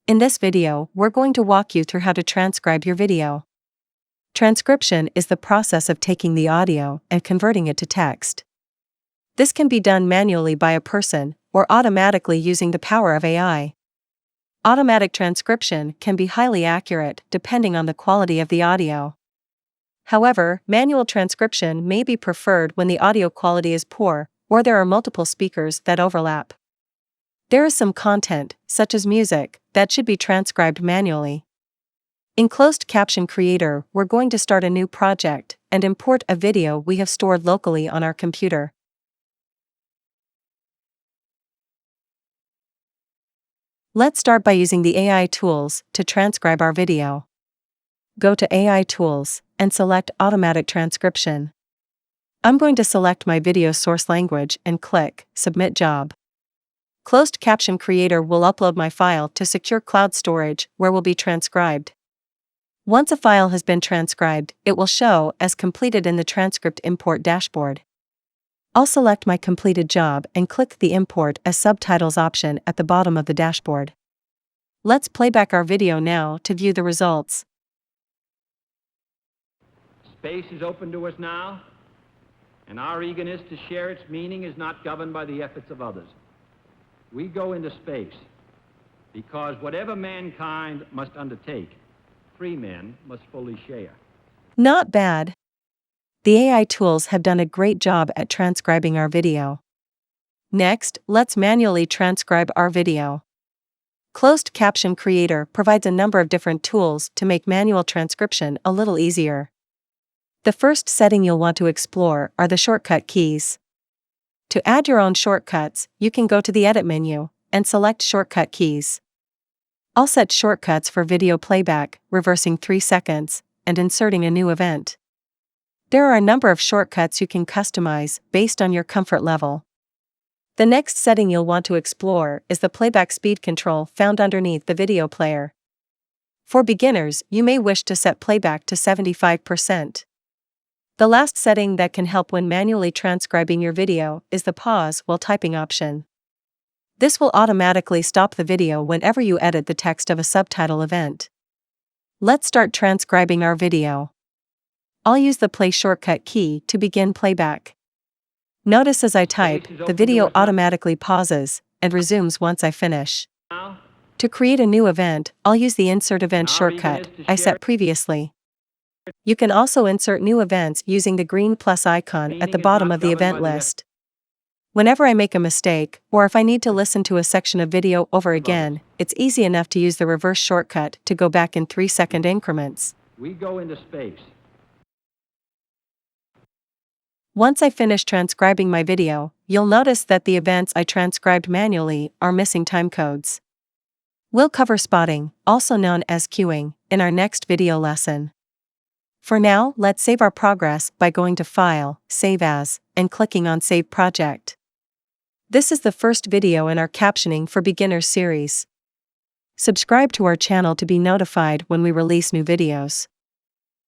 In this video, we're going to walk you through how to transcribe your video. Transcription is the process of taking the audio and converting it to text. This can be done manually by a person or automatically using the power of AI. Automatic transcription can be highly accurate depending on the quality of the audio. However, manual transcription may be preferred when the audio quality is poor or there are multiple speakers that overlap. There is some content, such as music, that should be transcribed manually. In Closed Caption Creator, we're going to start a new project and import a video we have stored locally on our computer. Let's start by using the AI tools to transcribe our video. Go to AI Tools and select Automatic Transcription. I'm going to select my video source language and click Submit Job. Closed Caption Creator will upload my file to secure cloud storage where will be transcribed. Once a file has been transcribed, it will show as completed in the transcript import dashboard. I'll select my completed job and click the Import as Subtitles option at the bottom of the dashboard. Let's play back our video now to view the results. Space is open to us now, and our eagerness to share its meaning is not governed by the efforts of others. We go into space because whatever mankind must undertake, free men must fully share. Not bad. The AI tools have done a great job at transcribing our video. Next, let's manually transcribe our video. Closed Caption Creator provides a number of different tools to make manual transcription a little easier. The first setting you'll want to explore are the shortcut keys. To add your own shortcuts, you can go to the Edit menu and select Shortcut Keys. I'll set shortcuts for video playback, reversing 3 seconds, and inserting a new event. There are a number of shortcuts you can customize based on your comfort level. The next setting you'll want to explore is the playback speed control found underneath the video player. For beginners, you may wish to set playback to 75%. The last setting that can help when manually transcribing your video is the pause while typing option. This will automatically stop the video whenever you edit the text of a subtitle event. Let's start transcribing our video. I'll use the play shortcut key to begin playback. Notice as I type, the video automatically pauses and resumes once I finish. To create a new event, I'll use the insert event shortcut I set previously. You can also insert new events using the green plus icon at the bottom of the event list. Whenever I make a mistake, or if I need to listen to a section of video over again, it's easy enough to use the reverse shortcut to go back in 3-second increments. We go into space. Once I finish transcribing my video, you'll notice that the events I transcribed manually are missing timecodes. We'll cover spotting, also known as queuing, in our next video lesson. For now, let's save our progress by going to File, Save As, and clicking on Save Project. This is the first video in our Captioning for Beginners series. Subscribe to our channel to be notified when we release new videos.